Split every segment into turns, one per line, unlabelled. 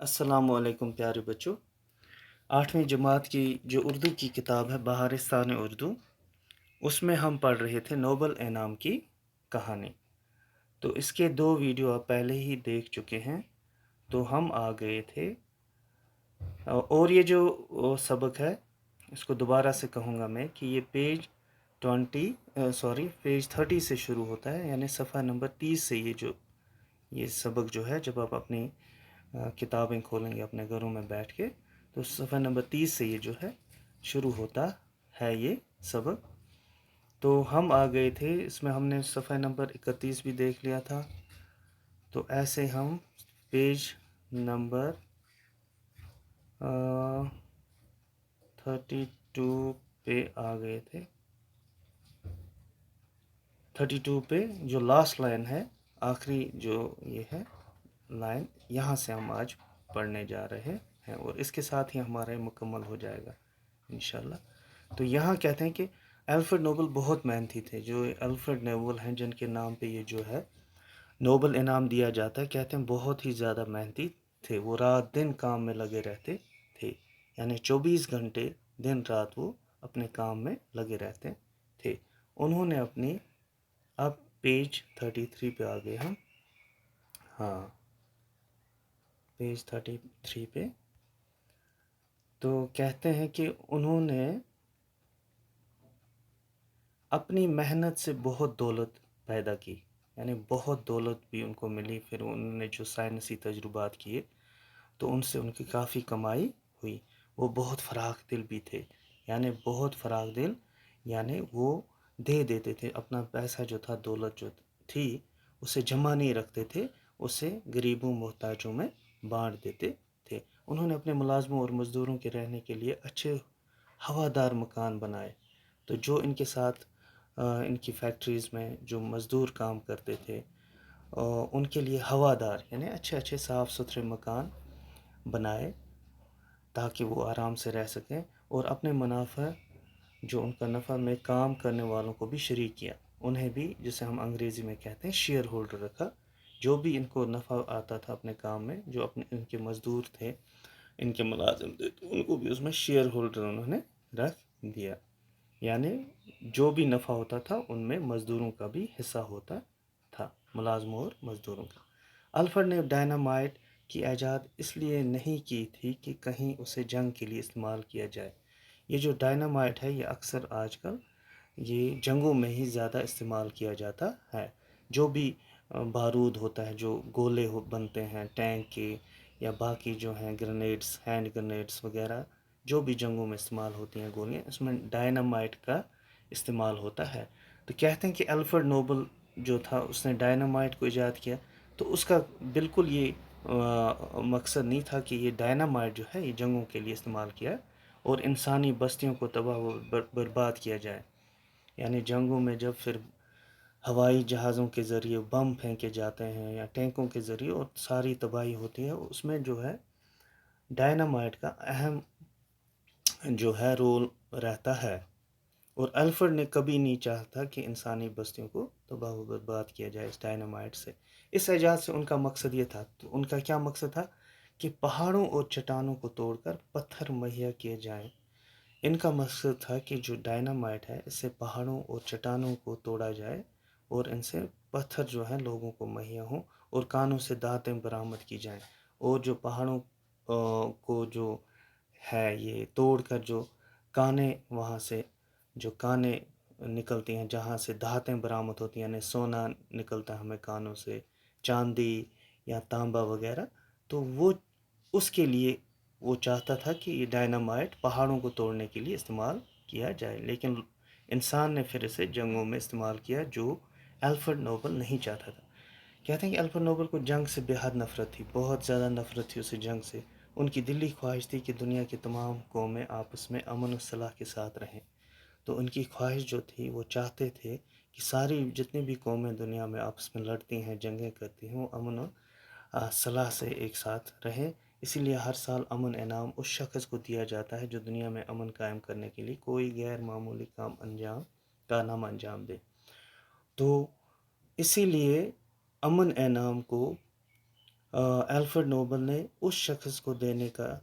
अस्सलाम वालेकुम प्यारे बच्चों। 8वीं जमात की जो उर्दू की किताब है बहारिस्तान उर्दू, उसमें हम पढ़ रहे थे नोबल इनाम की कहानी। तो इसके 2 वीडियो आप पहले ही देख चुके हैं। तो हम आ गए थे और ये जो सबक है, इसको दोबारा से कहूँगा मैं कि ये पेज 30 से शुरू होता है, यानी सफ़ा नंबर 30 से ये सबक जो है, जब आप अपनी किताबें खोलेंगे अपने घरों में बैठ के, तो सफ़ा नंबर 30 से ये जो है शुरू होता है ये सबक। तो हम आ गए थे इसमें, हमने सफ़ा नंबर 31 भी देख लिया था। तो ऐसे हम पेज नंबर 32 पे आ गए थे। 32 पे जो लास्ट लाइन है, आखिरी जो ये है लाइन, यहाँ से हम आज पढ़ने जा रहे हैं और इसके साथ ही हमारा मुकम्मल हो जाएगा इंशाल्लाह। तो यहाँ कहते हैं कि अल्फ्रेड नोबल बहुत मेहनती थे। जो अल्फ्रेड नोबल हैं, जिनके नाम पे ये जो है नोबल इनाम दिया जाता है, कहते हैं बहुत ही ज़्यादा मेहनती थे। वो रात दिन काम में लगे रहते थे, यानी 24 घंटे दिन रात वो अपने काम में लगे रहते थे। उन्होंने अपनी, अब पेज 33 पे आ गए हम। हाँ, पेज 33 पे तो कहते हैं कि उन्होंने अपनी मेहनत से बहुत दौलत पैदा की, यानी बहुत दौलत भी उनको मिली। फिर उन्होंने जो साइंसी तजुर्बात किए तो उनसे उनकी काफ़ी कमाई हुई। वो बहुत फराख दिल भी थे, यानी बहुत फराख दिल, यानी वो दे देते थे अपना पैसा जो था, दौलत जो थी, उसे जमा नहीं रखते थे, उसे गरीबों मोहताजों में बांट देते थे। उन्होंने अपने मुलाजमों और मज़दूरों के रहने के लिए अच्छे हवादार मकान बनाए। तो जो इनके साथ इनकी फैक्ट्रीज़ में जो मज़दूर काम करते थे, उनके लिए हवादार यानी अच्छे अच्छे साफ़ सुथरे मकान बनाए, ताकि वो आराम से रह सकें। और अपने मुनाफा, जो उनका नफ़ा में काम करने वालों को भी शरीक किया। उन्हें भी, जिसे हम अंग्रेज़ी में कहते हैं, शेयर होल्डर रखा। जो भी इनको नफ़ा आता था अपने काम में, जो अपने इनके मज़दूर थे, इनके मुलाजिम थे, तो उनको भी उसमें शेयर होल्डर उन्होंने रख दिया। यानी जो भी नफ़ा होता था उनमें मज़दूरों का भी हिस्सा होता था, मुलाजमों और मज़दूरों का। अल्फ्रेड ने डायनामाइट की ऐजाद इसलिए नहीं की थी कि कहीं उसे जंग के लिए इस्तेमाल किया जाए। ये जो डायनामाइट है, ये अक्सर आजकल ये जंगों में ही ज़्यादा इस्तेमाल किया जाता है। जो भी बारूद होता है, जो गोले बनते हैं टैंक के, या बाकी जो हैं ग्रेनेड्स, हैंड ग्रेनेड्स वगैरह, जो भी जंगों में इस्तेमाल होती हैं गोलियां, इसमें डायनामाइट का इस्तेमाल होता है। तो कहते हैं कि अल्फ्रेड नोबल जो था, उसने डायनामाइट को ईजाद किया। तो उसका बिल्कुल ये मकसद नहीं था कि ये डायनामाइट जो है ये जंगों के लिए इस्तेमाल किया और इंसानी बस्तियों को तबाह व बर्बाद किया जाए। यानी जंगों में जब फिर हवाई जहाज़ों के ज़रिए बम फेंके जाते हैं या टैंकों के ज़रिए और सारी तबाही होती है, उसमें जो है डायनामाइट का अहम जो है रोल रहता है। और अल्फ्रेड ने कभी नहीं चाहता कि इंसानी बस्तियों को तबाह व बर्बाद किया जाए इस डायनामाइट से। इस एजाज से उनका मकसद ये था, तो उनका क्या मकसद था कि पहाड़ों और चट्टानों को तोड़कर पत्थर मुहैया किए जाएं। इनका मकसद था कि जो डायनामाइट है, इससे पहाड़ों और चट्टानों को तोड़ा जाए और इनसे पत्थर जो है लोगों को मुहैया हों और कानों से दांतें बरामद की जाएं। और जो पहाड़ों को जो है ये तोड़कर जो काने, वहाँ से जो काने निकलती हैं, जहाँ से धातें बरामद होती हैं, यानी सोना निकलता है हमें कानों से, चांदी या तांबा वगैरह, तो वो उसके लिए वो चाहता था कि ये डायनामाइट पहाड़ों को तोड़ने के लिए इस्तेमाल किया जाए। लेकिन इंसान ने फिर इसे जंगों में इस्तेमाल किया, जो अल्फ्रेड नोबल नहीं चाहता था। कहते हैं कि अल्फ्रेड नोबल को जंग से बेहद नफ़रत थी, बहुत ज़्यादा नफ़रत थी उसे जंग से। उनकी दिली ख्वाहिश थी कि दुनिया की तमाम कौमें आपस में अमन और सलाह के साथ रहें। तो उनकी ख्वाहिश जो थी, वो चाहते थे कि सारी जितनी भी कौमें दुनिया में आपस में लड़ती हैं, जंगें करती हैं, वो अमन और सलाह से एक साथ रहें। इसीलिए हर साल अमन इनाम उस शख्स को दिया जाता है जो दुनिया में अमन कायम करने के लिए कोई गैर मामूली कारनामा अंजाम दे। तो इसीलिए अमन इनाम को الفریڈ نوبل نے اس شخص کو دینے کا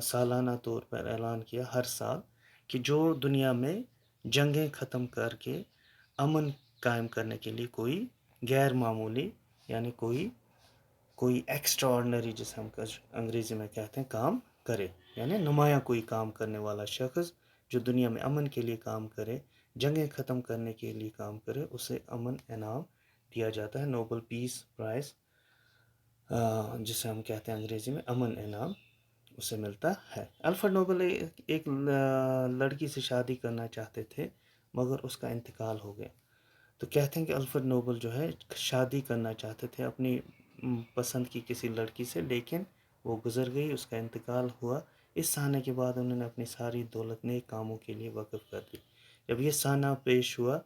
سالانہ طور پر اعلان کیا ہر سال کہ جو دنیا میں جنگیں ختم کر کے امن قائم کرنے کے لیے کوئی غیر معمولی یعنی کوئی ایکسٹرا آرڈنری جسے ہم انگریزی میں کہتے ہیں کام کرے، یعنی نمایاں کوئی کام کرنے والا شخص جو دنیا میں امن کے لیے کام کرے، جنگیں ختم کرنے کے لیے کام کرے، اسے امن انعام دیا جاتا ہے، نوبل پیس پرائز جسے ہم کہتے ہیں انگریزی میں امن انعام، اسے ملتا ہے۔ الفریڈ نوبل ایک لڑکی سے شادی کرنا چاہتے تھے مگر اس کا انتقال ہو گیا، تو کہتے ہیں کہ الفریڈ نوبل جو ہے شادی کرنا چاہتے تھے اپنی پسند کی کسی لڑکی سے، لیکن وہ گزر گئی، اس کا انتقال ہوا۔ اس سانحے کے بعد انہوں نے اپنی ساری دولت نیک کاموں کے لیے وقف کر دی۔ جب یہ سانحہ پیش ہوا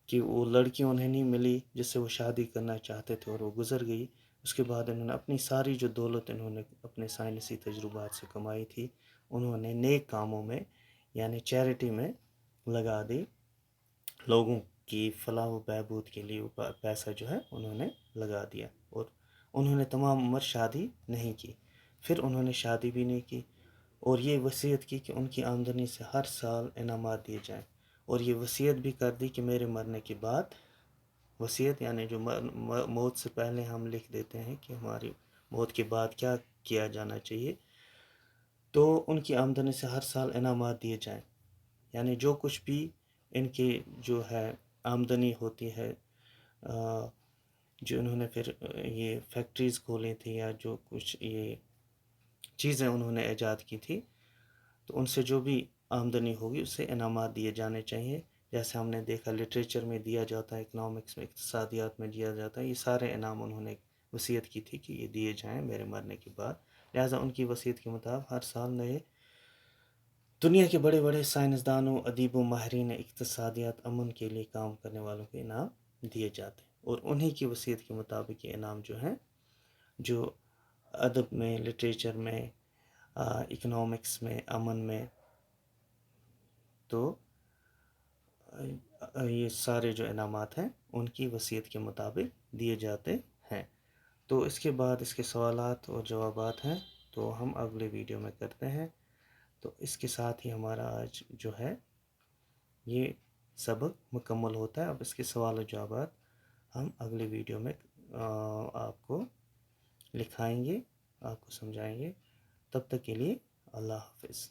کہ وہ لڑکی انہیں نہیں ملی جس سے وہ شادی کرنا چاہتے تھے اور وہ گزر گئی، اس کے بعد انہوں نے اپنی ساری جو دولت انہوں نے اپنے سائنسی تجربات سے کمائی تھی، انہوں نے نیک کاموں میں یعنی چیریٹی میں لگا دی، لوگوں کی فلاح و بہبود کے لیے پیسہ جو ہے انہوں نے لگا دیا، اور انہوں نے تمام عمر شادی نہیں کی، پھر انہوں نے شادی بھی نہیں کی، اور یہ وصیت کی کہ ان کی آمدنی سے ہر سال انعامات دیے جائیں، اور یہ وصیت بھی کر دی کہ میرے مرنے کے بعد، وصیت یعنی جو موت سے پہلے ہم لکھ دیتے ہیں کہ ہماری موت کے بعد کیا کیا جانا چاہیے، تو ان کی آمدنی سے ہر سال انعامات دیے جائیں، یعنی جو کچھ بھی ان کی جو ہے آمدنی ہوتی ہے، جو انہوں نے پھر یہ فیکٹریز کھولی تھی یا جو کچھ یہ چیزیں انہوں نے ایجاد کی تھی، تو ان سے جو بھی آمدنی ہوگی اس سے انعامات دیے جانے چاہیے، جیسے ہم نے دیکھا لٹریچر میں دیا جاتا ہے، اکنامکس میں، اقتصادیات میں دیا جاتا ہے، یہ سارے انعام انہوں نے وصیت کی تھی کہ یہ دیے جائیں میرے مرنے کے بعد، لہٰذا ان کی وصیت کے مطابق ہر سال نئے دنیا کے بڑے بڑے سائنسدانوں، ادیب و ماہرین اقتصادیات، امن کے لیے کام کرنے والوں کے انعام دیے جاتے ہیں، اور انہی کی وصیت کے مطابق یہ انعام جو ہیں، جو ادب میں، لٹریچر میں، اکنامکس میں، امن میں، تو یہ سارے جو انعامات ہیں ان کی وصیت کے مطابق دیے جاتے ہیں۔ تو اس کے بعد اس کے سوالات اور جوابات ہیں تو ہم اگلے ویڈیو میں کرتے ہیں، تو اس کے ساتھ ہی ہمارا آج جو ہے یہ سبق مکمل ہوتا ہے۔ اب اس کے سوال و جوابات ہم اگلے ویڈیو میں آپ کو لکھائیں گے، آپ کو سمجھائیں گے، تب تک کے لیے اللہ حافظ۔